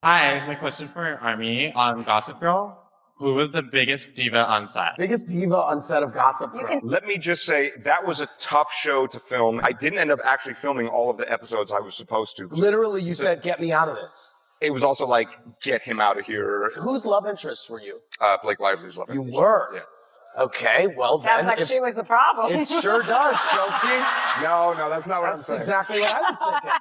Hi, my question for Army on Gossip Girl. Who was the biggest diva on set? Biggest diva on set of Gossip Girl. Let me just say, that was a tough show to film. I didn't end up actually filming all of the episodes I was supposed to. Literally, you said, get me out of this. It was also like, get him out of here. Whose love interest were you? Blake Lively's love You interest. were? Yeah. Okay, well then. Sounds like she was the problem. It sure does, Chelsea. No, that's not what I'm That's saying. exactly what I was thinking.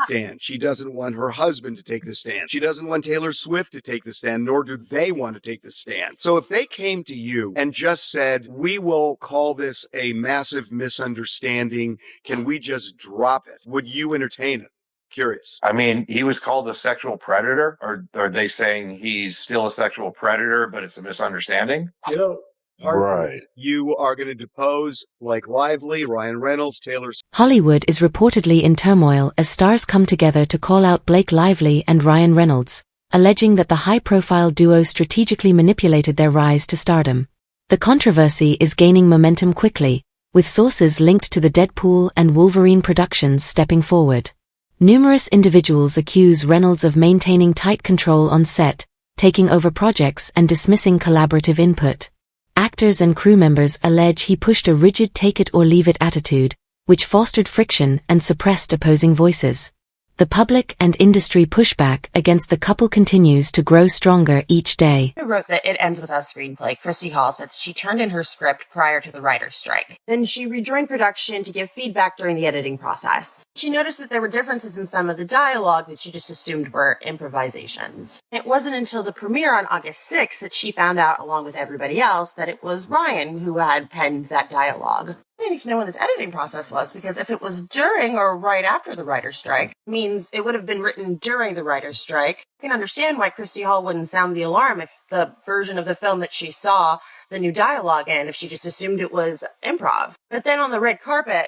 Stand. She doesn't want her husband to take the stand. She doesn't want Taylor Swift to take the stand, nor do they want to take the stand. So if they came to you and just said, we will call this a massive misunderstanding, can we just drop it? Would you entertain it? Curious. I mean, he was called a sexual predator, or are they saying he's still a sexual predator, but it's a misunderstanding? You know, Right. You are going to depose Blake Lively, Ryan Reynolds, Taylor Swift. Hollywood is reportedly in turmoil as stars come together to call out Blake Lively and Ryan Reynolds, alleging that the high-profile duo strategically manipulated their rise to stardom. The controversy is gaining momentum quickly, with sources linked to the Deadpool and Wolverine productions stepping forward. Numerous individuals accuse Reynolds of maintaining tight control on set, taking over projects and dismissing collaborative input. Actors and crew members allege he pushed a rigid take-it-or-leave-it attitude, which fostered friction and suppressed opposing voices. The public and industry pushback against the couple continues to grow stronger each day. Who wrote that It Ends With Us screenplay, Christy Hall, said she turned in her script prior to the writer's strike. Then she rejoined production to give feedback during the editing process. She noticed that there were differences in some of the dialogue that she just assumed were improvisations. It wasn't until the premiere on August 6th that she found out, along with everybody else, that it was Ryan who had penned that dialogue. I need to know when this editing process was, because if it was during or right after the writer's strike, it means it would have been written during the writer's strike. I can understand why Christy Hall wouldn't sound the alarm if the version of the film that she saw the new dialogue in, if she just assumed it was improv. But then on the red carpet,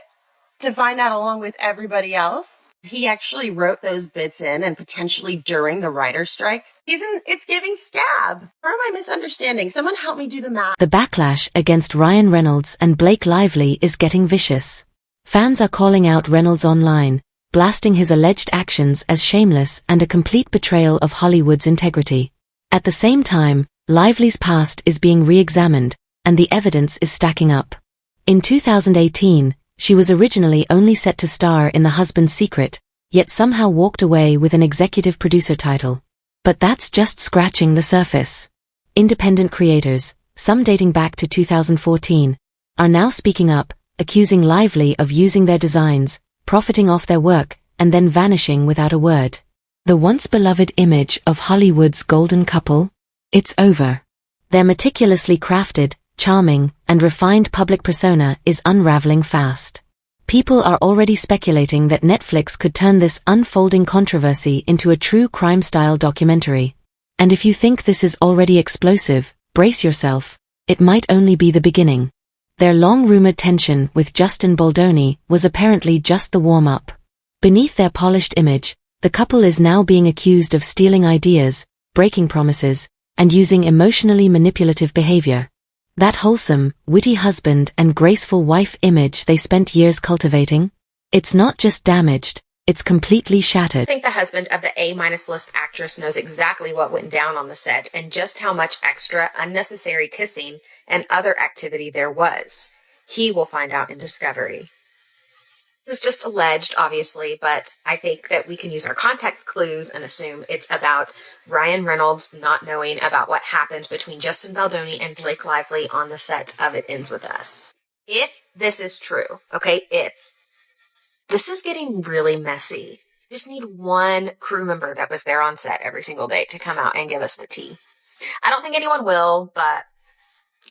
to find out along with everybody else, he actually wrote those bits in and potentially during the writer's strike. It's giving scab. Or am I misunderstanding? Someone help me do the math. The backlash against Ryan Reynolds and Blake Lively is getting vicious. Fans are calling out Reynolds online, blasting his alleged actions as shameless and a complete betrayal of Hollywood's integrity. At the same time, Lively's past is being re-examined, and the evidence is stacking up. In 2018, she was originally only set to star in The Husband's Secret, yet somehow walked away with an executive producer title. But that's just scratching the surface. Independent creators, some dating back to 2014, are now speaking up, accusing Lively of using their designs, profiting off their work, and then vanishing without a word. The once beloved image of Hollywood's golden couple? It's over. Their meticulously crafted, charming, and refined public persona is unraveling fast. People are already speculating that Netflix could turn this unfolding controversy into a true crime-style documentary. And if you think this is already explosive, brace yourself, it might only be the beginning. Their long-rumored tension with Justin Baldoni was apparently just the warm-up. Beneath their polished image, the couple is now being accused of stealing ideas, breaking promises, and using emotionally manipulative behavior. That wholesome, witty husband and graceful wife image they spent years cultivating? It's not just damaged, it's completely shattered. I think the husband of the A-minus list actress knows exactly what went down on the set and just how much extra, unnecessary kissing and other activity there was. He will find out in Discovery. This is just alleged, obviously, but I think that we can use our context clues and assume it's about Ryan Reynolds not knowing about what happened between Justin Baldoni and Blake Lively on the set of It Ends With Us. If this is true, okay, if this is getting really messy, just need one crew member that was there on set every single day to come out and give us the tea. I don't think anyone will, but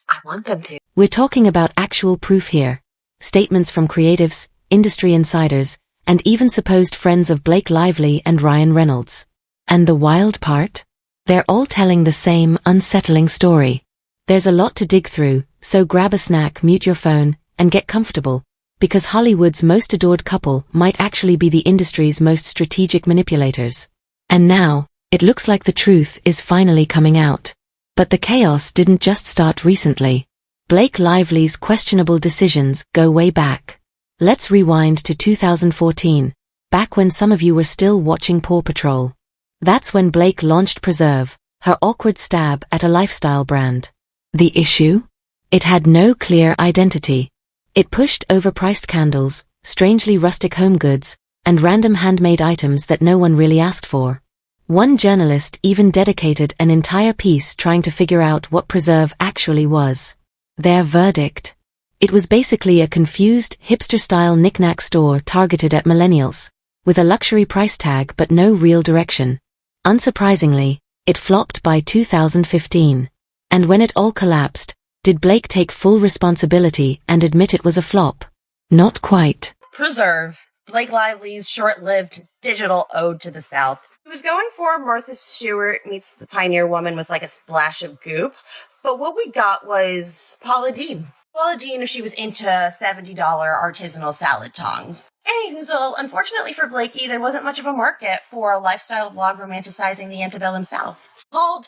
I want them to. We're talking about actual proof here. Statements from creatives, industry insiders, and even supposed friends of Blake Lively and Ryan Reynolds. And the wild part? They're all telling the same unsettling story. There's a lot to dig through, so grab a snack, mute your phone, and get comfortable, because Hollywood's most adored couple might actually be the industry's most strategic manipulators. And now, it looks like the truth is finally coming out. But the chaos didn't just start recently. Blake Lively's questionable decisions go way back. Let's rewind to 2014, back when some of you were still watching Paw Patrol. That's when Blake launched Preserve, her awkward stab at a lifestyle brand. The issue? It had no clear identity. It pushed overpriced candles, strangely rustic home goods, and random handmade items that no one really asked for. One journalist even dedicated an entire piece trying to figure out what Preserve actually was. Their verdict? It was basically a confused, hipster-style knick-knack store targeted at millennials, with a luxury price tag but no real direction. Unsurprisingly, it flopped by 2015. And when it all collapsed, did Blake take full responsibility and admit it was a flop? Not quite. Preserve, Blake Lively's short-lived digital ode to the South. It was going for Martha Stewart meets the Pioneer Woman with like a splash of goop, but what we got was Paula Deen. Paula Deen, if she was into $70 artisanal salad tongs. Anywho, so unfortunately for Blakey, there wasn't much of a market for a lifestyle blog romanticizing the antebellum South. Called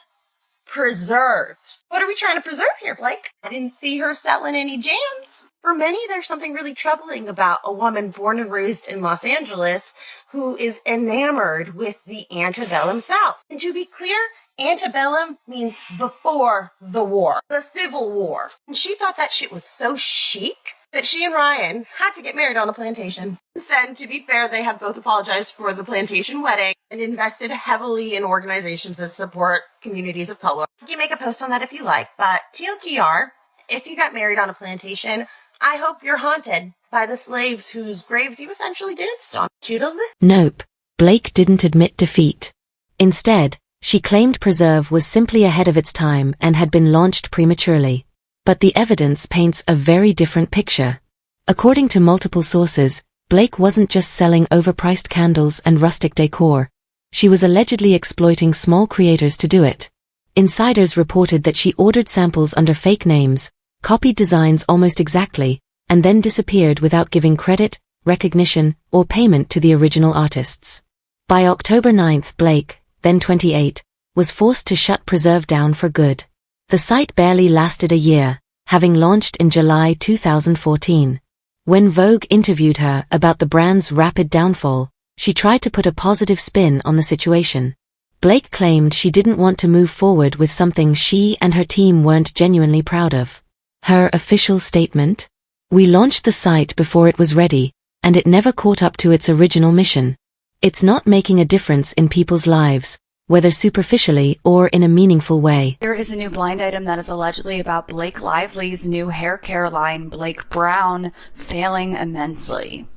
Preserve. What are we trying to preserve here, Blake? I didn't see her selling any jams. For many, there's something really troubling about a woman born and raised in Los Angeles who is enamored with the antebellum South. And to be clear, antebellum means before the war, the Civil War. And she thought that shit was so chic that she and Ryan had to get married on a plantation. Since then, to be fair, they have both apologized for the plantation wedding and invested heavily in organizations that support communities of color. You can make a post on that if you like, but TLDR, if you got married on a plantation, I hope you're haunted by the slaves whose graves you essentially danced on. Toodle. Nope. Blake didn't admit defeat. Instead, she claimed Preserve was simply ahead of its time and had been launched prematurely. But the evidence paints a very different picture. According to multiple sources, Blake wasn't just selling overpriced candles and rustic decor. She was allegedly exploiting small creators to do it. Insiders reported that she ordered samples under fake names, copied designs almost exactly, and then disappeared without giving credit, recognition, or payment to the original artists. By October 9th, Blake, then 28, was forced to shut Preserve down for good. The site barely lasted a year, having launched in July 2014. When Vogue interviewed her about the brand's rapid downfall, she tried to put a positive spin on the situation. Blake claimed she didn't want to move forward with something she and her team weren't genuinely proud of. Her official statement? "We launched the site before it was ready, and it never caught up to its original mission. It's not making a difference in people's lives, whether superficially or in a meaningful way." There is a new blind item that is allegedly about Blake Lively's new hair care line, Blake Brown, failing immensely.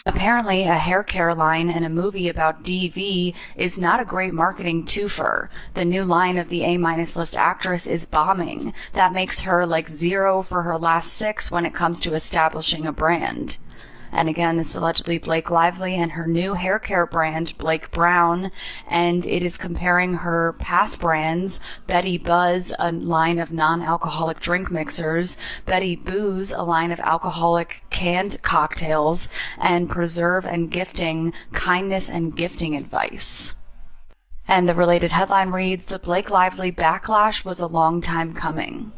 Apparently, a hair care line in a movie about DV is not a great marketing twofer. The new line of the A- list actress is bombing. That makes her like 0 for her last 6 when it comes to establishing a brand. And again, this is allegedly Blake Lively and her new hair care brand, Blake Brown, and it is comparing her past brands, Betty Buzz, a line of non-alcoholic drink mixers, Betty Booze, a line of alcoholic canned cocktails, and Preserve and Gifting, kindness and gifting advice. And the related headline reads, "The Blake Lively backlash was a long time coming."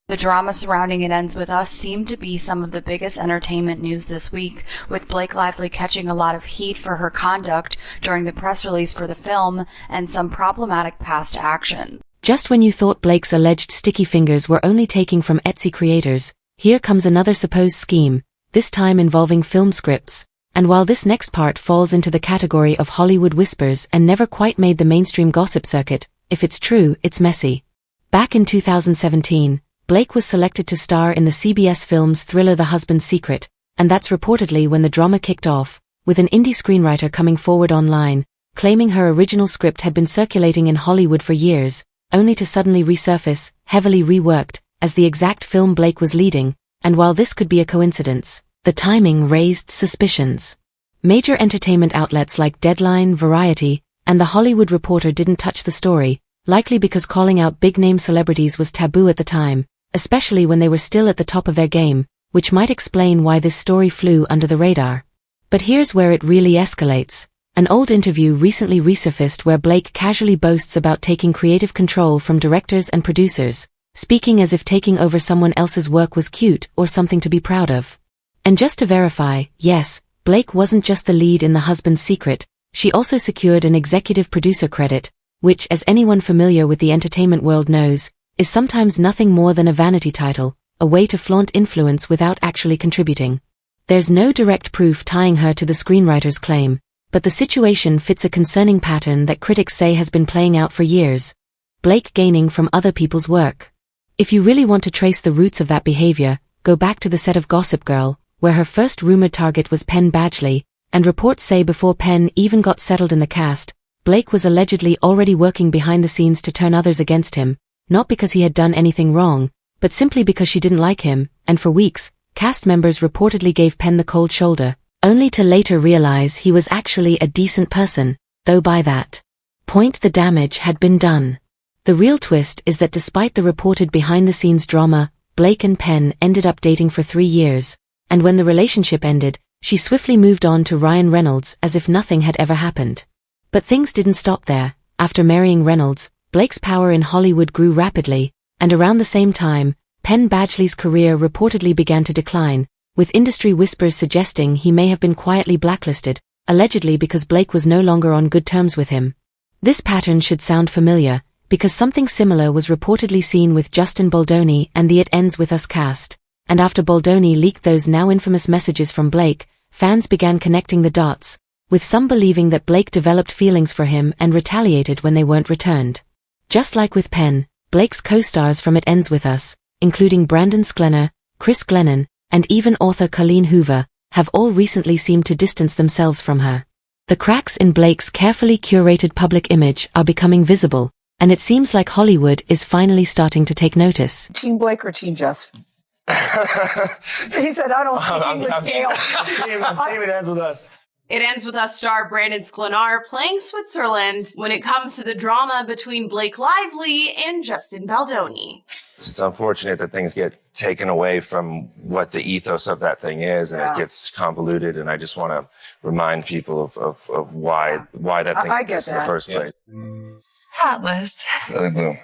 The drama surrounding It Ends With Us seemed to be some of the biggest entertainment news this week, with Blake Lively catching a lot of heat for her conduct during the press release for the film and some problematic past actions. Just when you thought Blake's alleged sticky fingers were only taking from Etsy creators, here comes another supposed scheme, this time involving film scripts. And while this next part falls into the category of Hollywood whispers and never quite made the mainstream gossip circuit, if it's true, it's messy. Back in 2017, Blake was selected to star in the CBS Films thriller The Husband's Secret, and that's reportedly when the drama kicked off, with an indie screenwriter coming forward online, claiming her original script had been circulating in Hollywood for years, only to suddenly resurface, heavily reworked, as the exact film Blake was leading, and while this could be a coincidence, the timing raised suspicions. Major entertainment outlets like Deadline, Variety, and The Hollywood Reporter didn't touch the story, likely because calling out big-name celebrities was taboo at the time, especially when they were still at the top of their game, which might explain why this story flew under the radar. But here's where it really escalates. An old interview recently resurfaced where Blake casually boasts about taking creative control from directors and producers, speaking as if taking over someone else's work was cute or something to be proud of. And just to verify, yes, Blake wasn't just the lead in The Husband's Secret, She also secured an executive producer credit, which, as anyone familiar with the entertainment world knows, is sometimes nothing more than a vanity title, a way to flaunt influence without actually contributing. There's no direct proof tying her to the screenwriter's claim, but the situation fits a concerning pattern that critics say has been playing out for years. Blake gaining from other people's work. If you really want to trace the roots of that behavior, go back to the set of Gossip Girl, where her first rumored target was Penn Badgley, and reports say before Penn even got settled in the cast, Blake was allegedly already working behind the scenes to turn others against him, not because he had done anything wrong, but simply because she didn't like him, and for weeks, cast members reportedly gave Penn the cold shoulder, only to later realize he was actually a decent person, though by that point the damage had been done. The real twist is that despite the reported behind-the-scenes drama, Blake and Penn ended up dating for 3 years, and when the relationship ended, she swiftly moved on to Ryan Reynolds as if nothing had ever happened. But things didn't stop there. After marrying Reynolds, Blake's power in Hollywood grew rapidly, and around the same time, Penn Badgley's career reportedly began to decline, with industry whispers suggesting he may have been quietly blacklisted, allegedly because Blake was no longer on good terms with him. This pattern should sound familiar, because something similar was reportedly seen with Justin Baldoni and the It Ends With Us cast, and after Baldoni leaked those now infamous messages from Blake, fans began connecting the dots, with some believing that Blake developed feelings for him and retaliated when they weren't returned. Just like with Penn, Blake's co-stars from It Ends With Us, including Brandon Sklenar, Chris Glennon, and even author Colleen Hoover, have all recently seemed to distance themselves from her. The cracks in Blake's carefully curated public image are becoming visible, and it seems like Hollywood is finally starting to take notice. Team Blake or Team Justin? He said, I don't speak English, Gail. Team It Ends With Us. It Ends With Us star Brandon Sklenar playing Switzerland when it comes to the drama between Blake Lively and Justin Baldoni. It's unfortunate that things get taken away from what the ethos of that thing is, and it gets convoluted. And I just want to remind people of why that thing exists in the first place. Atlas. Lily Blue.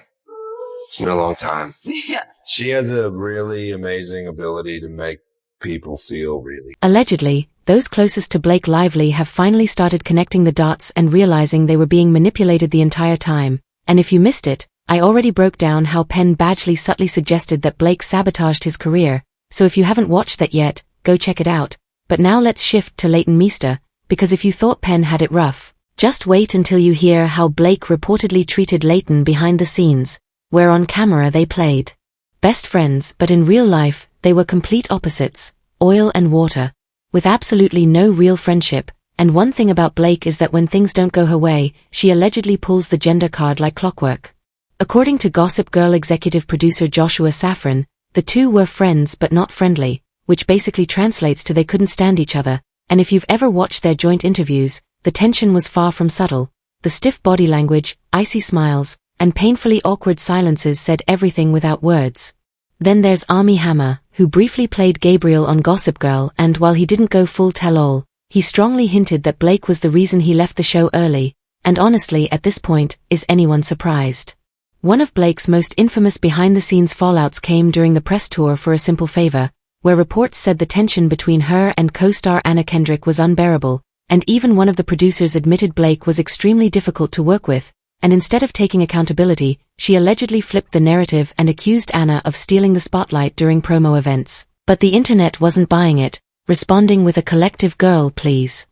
It's been a long time. Yeah. She has a really amazing ability to make people feel really. Allegedly, those closest to Blake Lively have finally started connecting the dots and realizing they were being manipulated the entire time. And if you missed it, I already broke down how Penn Badgley subtly suggested that Blake sabotaged his career, so if you haven't watched that yet, go check it out. But now let's shift to Leighton Meester, because if you thought Penn had it rough, just wait until you hear how Blake reportedly treated Leighton behind the scenes, where on camera they played best friends, but in real life, they were complete opposites, oil and water, with absolutely no real friendship. And one thing about Blake is that when things don't go her way, she allegedly pulls the gender card like clockwork. According to Gossip Girl executive producer Joshua Safran, the two were friends but not friendly, which basically translates to they couldn't stand each other, and if you've ever watched their joint interviews, the tension was far from subtle. The stiff body language, icy smiles, and painfully awkward silences said everything without words. Then there's Armie Hammer, who briefly played Gabriel on Gossip Girl, and while he didn't go full tell-all, he strongly hinted that Blake was the reason he left the show early, and honestly at this point, is anyone surprised? One of Blake's most infamous behind-the-scenes fallouts came during the press tour for A Simple Favor, where reports said the tension between her and co-star Anna Kendrick was unbearable, and even one of the producers admitted Blake was extremely difficult to work with, and instead of taking accountability, she allegedly flipped the narrative and accused Anna of stealing the spotlight during promo events. But the internet wasn't buying it, responding with a collective "girl, please."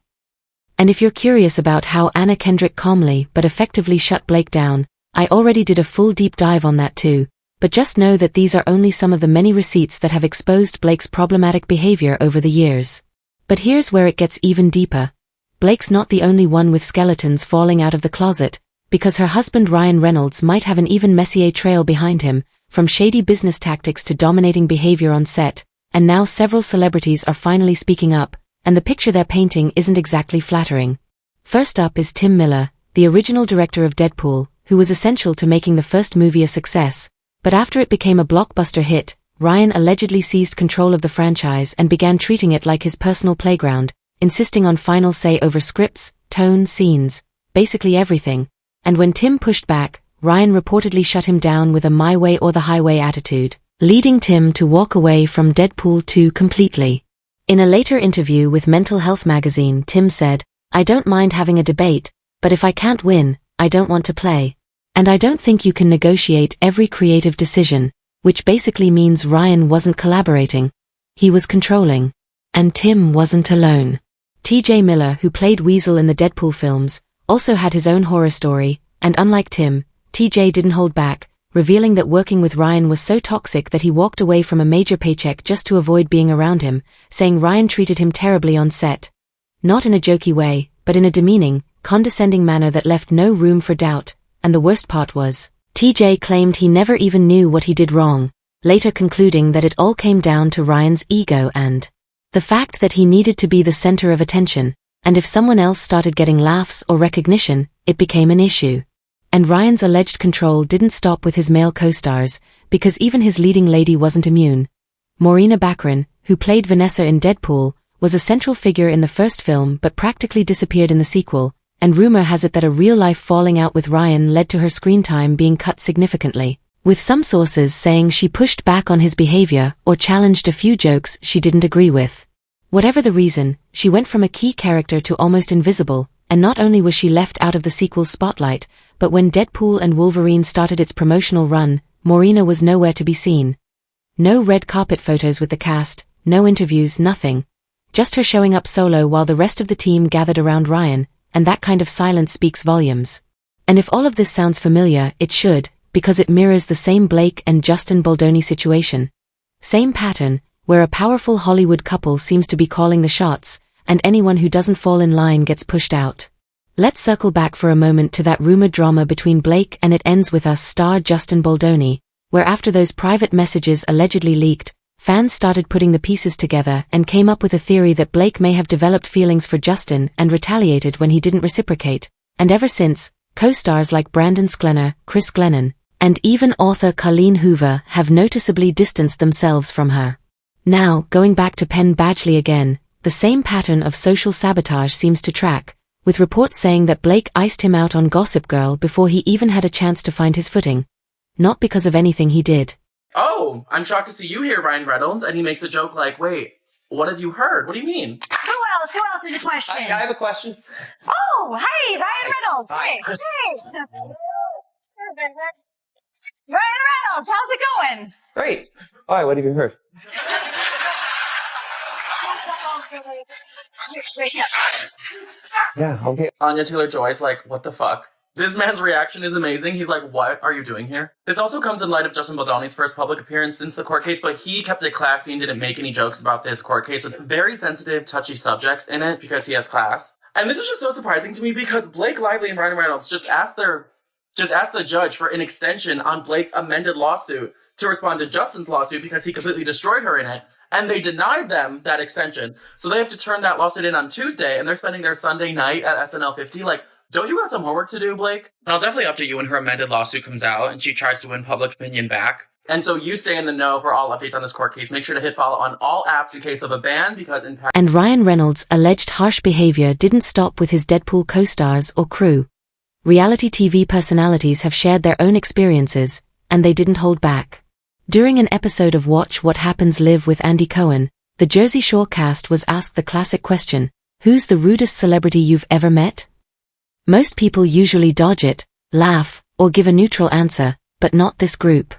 And if you're curious about how Anna Kendrick calmly but effectively shut Blake down, I already did a full deep dive on that too, but just know that these are only some of the many receipts that have exposed Blake's problematic behavior over the years. But here's where it gets even deeper. Blake's not the only one with skeletons falling out of the closet, because her husband Ryan Reynolds might have an even messier trail behind him, from shady business tactics to dominating behavior on set, and now several celebrities are finally speaking up, and the picture they're painting isn't exactly flattering. First up is Tim Miller, the original director of Deadpool, who was essential to making the first movie a success, but after it became a blockbuster hit, Ryan allegedly seized control of the franchise and began treating it like his personal playground, insisting on final say over scripts, tone, scenes, basically everything. And when Tim pushed back, Ryan reportedly shut him down with a "my way or the highway" attitude, leading Tim to walk away from Deadpool 2 completely. In a later interview with Mental Health magazine, Tim said, I don't mind having a debate, but if I can't win, I don't want to play. And I don't think you can negotiate every creative decision, which basically means Ryan wasn't collaborating. He was controlling. And Tim wasn't alone. T.J. Miller, who played Weasel in the Deadpool films, also had his own horror story, and unlike Tim, T.J. didn't hold back, revealing that working with Ryan was so toxic that he walked away from a major paycheck just to avoid being around him, saying Ryan treated him terribly on set. Not in a jokey way, but in a demeaning, condescending manner that left no room for doubt, and the worst part was, TJ claimed he never even knew what he did wrong, later concluding that it all came down to Ryan's ego and the fact that he needed to be the center of attention, and if someone else started getting laughs or recognition, it became an issue. And Ryan's alleged control didn't stop with his male co-stars, because even his leading lady wasn't immune. Morena Baccarin, who played Vanessa in Deadpool, was a central figure in the first film but practically disappeared in the sequel, and rumor has it that a real-life falling out with Ryan led to her screen time being cut significantly, with some sources saying she pushed back on his behavior or challenged a few jokes she didn't agree with. Whatever the reason, she went from a key character to almost invisible, and not only was she left out of the sequel's spotlight, but when Deadpool and Wolverine started its promotional run, Morena was nowhere to be seen. No red carpet photos with the cast, no interviews, nothing. Just her showing up solo while the rest of the team gathered around Ryan, and that kind of silence speaks volumes. And if all of this sounds familiar, it should, because it mirrors the same Blake and Justin Baldoni situation. Same pattern, where a powerful Hollywood couple seems to be calling the shots, and anyone who doesn't fall in line gets pushed out. Let's circle back for a moment to that rumored drama between Blake and It Ends With Us star Justin Baldoni, where after those private messages allegedly leaked, fans started putting the pieces together and came up with a theory that Blake may have developed feelings for Justin and retaliated when he didn't reciprocate, and ever since, co-stars like Brandon Sklenar, Chris Glennon, and even author Colleen Hoover have noticeably distanced themselves from her. Now, going back to Penn Badgley again, the same pattern of social sabotage seems to track, with reports saying that Blake iced him out on Gossip Girl before he even had a chance to find his footing. Not because of anything he did. Oh, I'm shocked to see you here, Ryan Reynolds, and he makes a joke like, wait, what have you heard? What do you mean? Who else? Who else has a question? I have a question. Oh, hey, Ryan Reynolds. Hi. Hey. Ryan Reynolds, how's it going? Great. All right, what have you heard? Yeah, okay. Anya Taylor-Joy's like, what the fuck? This man's reaction is amazing. He's like, what are you doing here? This also comes in light of Justin Baldoni's first public appearance since the court case, but he kept it classy and didn't make any jokes about this court case with very sensitive, touchy subjects in it because he has class. And this is just so surprising to me because Blake Lively and Ryan Reynolds just asked the judge for an extension on Blake's amended lawsuit to respond to Justin's lawsuit because he completely destroyed her in it. And they denied them that extension. So they have to turn that lawsuit in on Tuesday, and they're spending their Sunday night at SNL 50. Like, don't you got some homework to do, Blake? And I'll definitely update you when her amended lawsuit comes out and she tries to win public opinion back. And so you stay in the know for all updates on this court case. Make sure to hit follow on all apps in case of a ban because And Ryan Reynolds' alleged harsh behavior didn't stop with his Deadpool co-stars or crew. Reality TV personalities have shared their own experiences, and they didn't hold back. During an episode of Watch What Happens Live with Andy Cohen, the Jersey Shore cast was asked the classic question, who's the rudest celebrity you've ever met? Most people usually dodge it, laugh, or give a neutral answer, but not this group.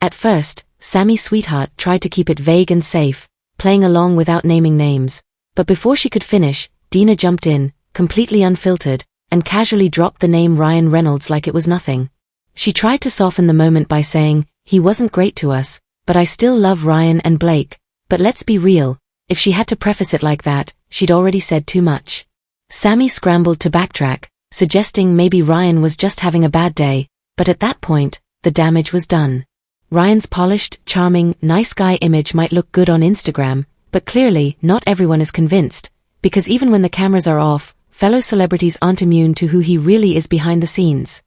At first, Sammy Sweetheart tried to keep it vague and safe, playing along without naming names, but before she could finish, Dina jumped in, completely unfiltered, and casually dropped the name Ryan Reynolds like it was nothing. She tried to soften the moment by saying, he wasn't great to us, but I still love Ryan and Blake. But let's be real, if she had to preface it like that, she'd already said too much. Sammy scrambled to backtrack, suggesting maybe Ryan was just having a bad day, but at that point, the damage was done. Ryan's polished, charming, nice guy image might look good on Instagram, but clearly not everyone is convinced, because even when the cameras are off, fellow celebrities aren't immune to who he really is behind the scenes.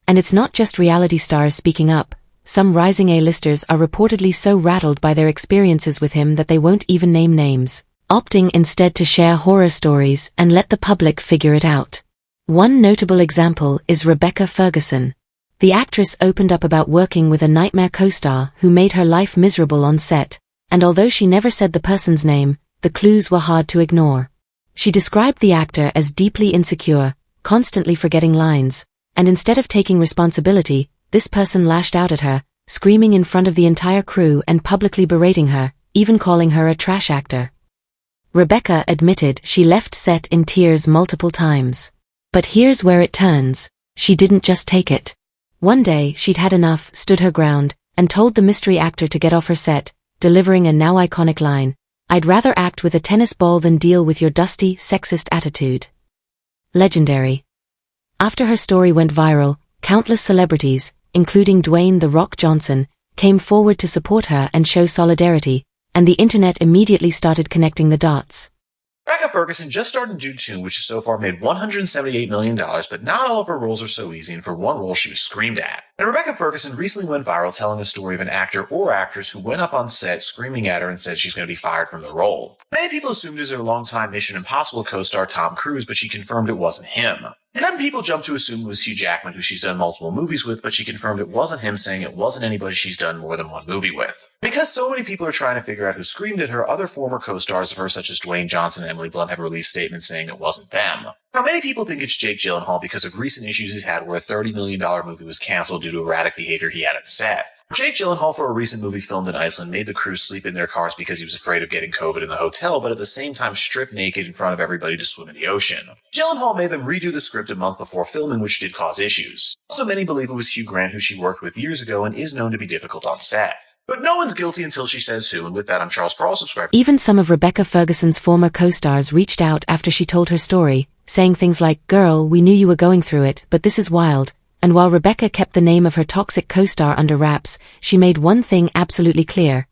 And it's not just reality stars speaking up. Some rising A-listers are reportedly so rattled by their experiences with him that they won't even name names, opting instead to share horror stories and let the public figure it out. One notable example is Rebecca Ferguson. The actress opened up about working with a nightmare co-star who made her life miserable on set, and although she never said the person's name, the clues were hard to ignore. She described the actor as deeply insecure, constantly forgetting lines, and instead of taking responsibility, this person lashed out at her, screaming in front of the entire crew and publicly berating her, even calling her a trash actor. Rebecca admitted she left set in tears multiple times. But here's where it turns. She didn't just take it. One day, she'd had enough, stood her ground, and told the mystery actor to get off her set, delivering a now iconic line, "I'd rather act with a tennis ball than deal with your dusty, sexist attitude." Legendary. After her story went viral, countless celebrities, including Dwayne "The Rock" Johnson, came forward to support her and show solidarity, and the internet immediately started connecting the dots. Rebecca Ferguson just starred in Jude 2, which has so far made $178 million, but not all of her roles are so easy, and for one role she was screamed at. And Rebecca Ferguson recently went viral telling a story of an actor or actress who went up on set screaming at her and said she's going to be fired from the role. Many people assumed it was her longtime Mission Impossible co-star Tom Cruise, but she confirmed it wasn't him. And then people jumped to assume it was Hugh Jackman, who she's done multiple movies with, but she confirmed it wasn't him, saying it wasn't anybody she's done more than one movie with. Because so many people are trying to figure out who screamed at her, other former co-stars of hers such as Dwayne Johnson and Emily Blunt have released statements saying it wasn't them. Now, many people think it's Jake Gyllenhaal because of recent issues he's had where a $30 million movie was cancelled due to erratic behavior he had on set. Jake Gyllenhaal, for a recent movie filmed in Iceland, made the crew sleep in their cars because he was afraid of getting COVID in the hotel, but at the same time stripped naked in front of everybody to swim in the ocean. Gyllenhaal made them redo the script a month before filming, which did cause issues. Also, many believe it was Hugh Grant, who she worked with years ago and is known to be difficult on set. But no one's guilty until she says who, and with that, I'm Charles Pearl, subscribe. Even some of Rebecca Ferguson's former co-stars reached out after she told her story, saying things like, "Girl, we knew you were going through it, but this is wild." And while Rebecca kept the name of her toxic co-star under wraps, she made one thing absolutely clear.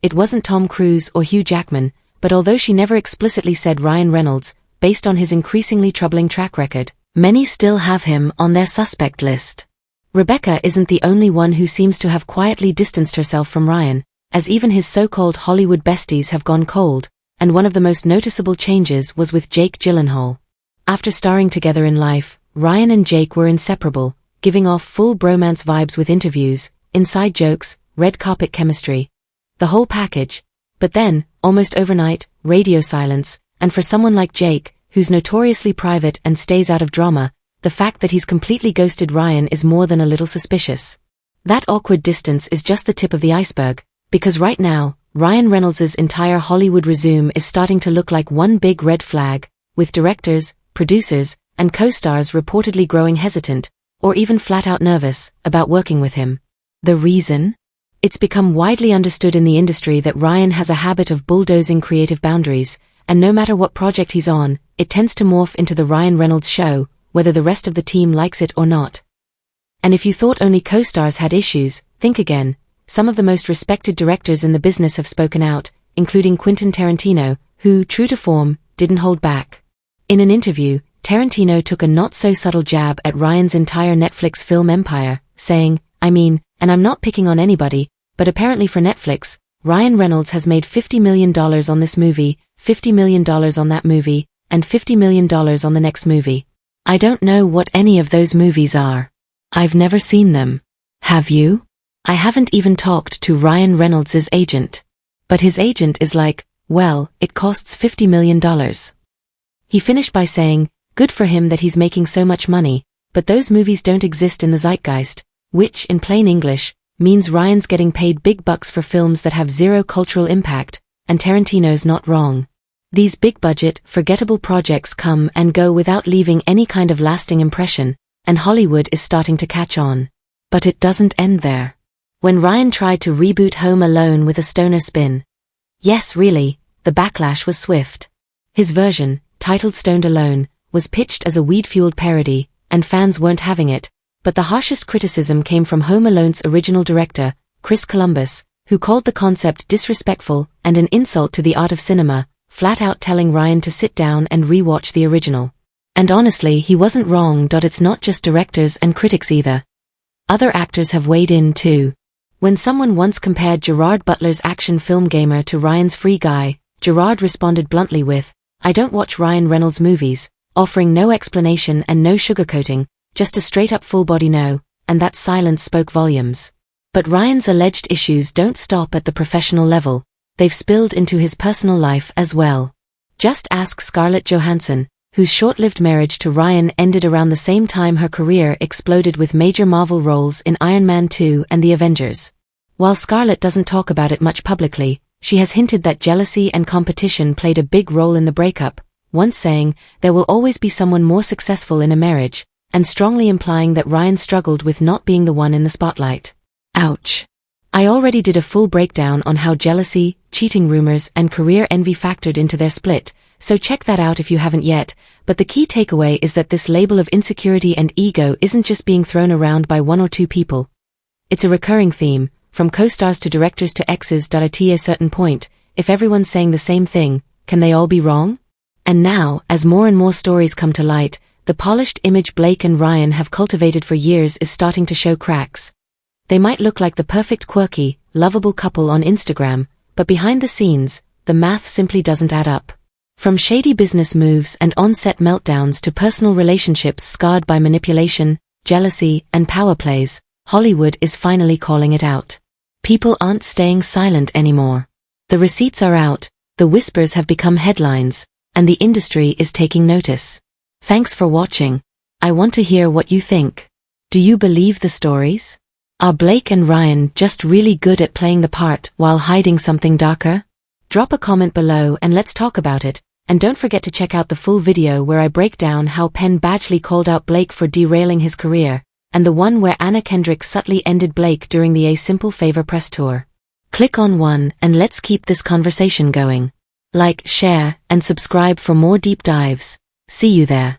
It wasn't Tom Cruise or Hugh Jackman, but although she never explicitly said Ryan Reynolds, based on his increasingly troubling track record, many still have him on their suspect list. Rebecca isn't the only one who seems to have quietly distanced herself from Ryan, as even his so-called Hollywood besties have gone cold, and one of the most noticeable changes was with Jake Gyllenhaal. After starring together in Life, Ryan and Jake were inseparable, giving off full bromance vibes with interviews, inside jokes, red carpet chemistry, the whole package. But then, almost overnight, radio silence, and for someone like Jake, who's notoriously private and stays out of drama, the fact that he's completely ghosted Ryan is more than a little suspicious. That awkward distance is just the tip of the iceberg, because right now, Ryan Reynolds' entire Hollywood resume is starting to look like one big red flag, with directors, producers, and co-stars reportedly growing hesitant, or even flat-out nervous, about working with him. The reason? It's become widely understood in the industry that Ryan has a habit of bulldozing creative boundaries, and no matter what project he's on, it tends to morph into the Ryan Reynolds show, whether the rest of the team likes it or not. And if you thought only co-stars had issues, think again. Some of the most respected directors in the business have spoken out, including Quentin Tarantino, who, true to form, didn't hold back. In an interview, Tarantino took a not-so-subtle jab at Ryan's entire Netflix film empire, saying, "I mean, and I'm not picking on anybody, but apparently for Netflix, Ryan Reynolds has made $50 million on this movie, $50 million on that movie, and $50 million on the next movie. I don't know what any of those movies are. I've never seen them. Have you? I haven't even talked to Ryan Reynolds' agent. But his agent is like, well, it costs $50 million. He finished by saying, good for him that he's making so much money, but those movies don't exist in the zeitgeist, which, in plain English, means Ryan's getting paid big bucks for films that have zero cultural impact, and Tarantino's not wrong. These big-budget, forgettable projects come and go without leaving any kind of lasting impression, and Hollywood is starting to catch on. But it doesn't end there. When Ryan tried to reboot Home Alone with a stoner spin, yes, really, the backlash was swift. His version, titled Stoned Alone, was pitched as a weed-fueled parody, and fans weren't having it, but the harshest criticism came from Home Alone's original director, Chris Columbus, who called the concept disrespectful and an insult to the art of cinema, flat out telling Ryan to sit down and re-watch the original. And honestly, he wasn't wrong. It's not just directors and critics either. Other actors have weighed in too. When someone once compared Gerard Butler's action film Gamer to Ryan's Free Guy, Gerard responded bluntly with, "I don't watch Ryan Reynolds movies," offering no explanation and no sugarcoating, just a straight-up full-body no, and that silence spoke volumes. But Ryan's alleged issues don't stop at the professional level. They've spilled into his personal life as well. Just ask Scarlett Johansson, whose short-lived marriage to Ryan ended around the same time her career exploded with major Marvel roles in Iron Man 2 and The Avengers. While Scarlett doesn't talk about it much publicly, she has hinted that jealousy and competition played a big role in the breakup, once saying, "There will always be someone more successful in a marriage," and strongly implying that Ryan struggled with not being the one in the spotlight. Ouch. I already did a full breakdown on how jealousy, cheating rumors, and career envy factored into their split, so check that out if you haven't yet, but the key takeaway is that this label of insecurity and ego isn't just being thrown around by one or two people. It's a recurring theme, from co-stars to directors to exes. At a certain point, if everyone's saying the same thing, can they all be wrong? And now, as more and more stories come to light, the polished image Blake and Ryan have cultivated for years is starting to show cracks. They might look like the perfect quirky, lovable couple on Instagram, but behind the scenes, the math simply doesn't add up. From shady business moves and on-set meltdowns to personal relationships scarred by manipulation, jealousy, and power plays, Hollywood is finally calling it out. People aren't staying silent anymore. The receipts are out, the whispers have become headlines, and the industry is taking notice. Thanks for watching. I want to hear what you think. Do you believe the stories? Are Blake and Ryan just really good at playing the part while hiding something darker? Drop a comment below and let's talk about it, and don't forget to check out the full video where I break down how Penn Badgley called out Blake for derailing his career, and the one where Anna Kendrick subtly ended Blake during the A Simple Favor press tour. Click on one and let's keep this conversation going. Like, share, and subscribe for more deep dives. See you there.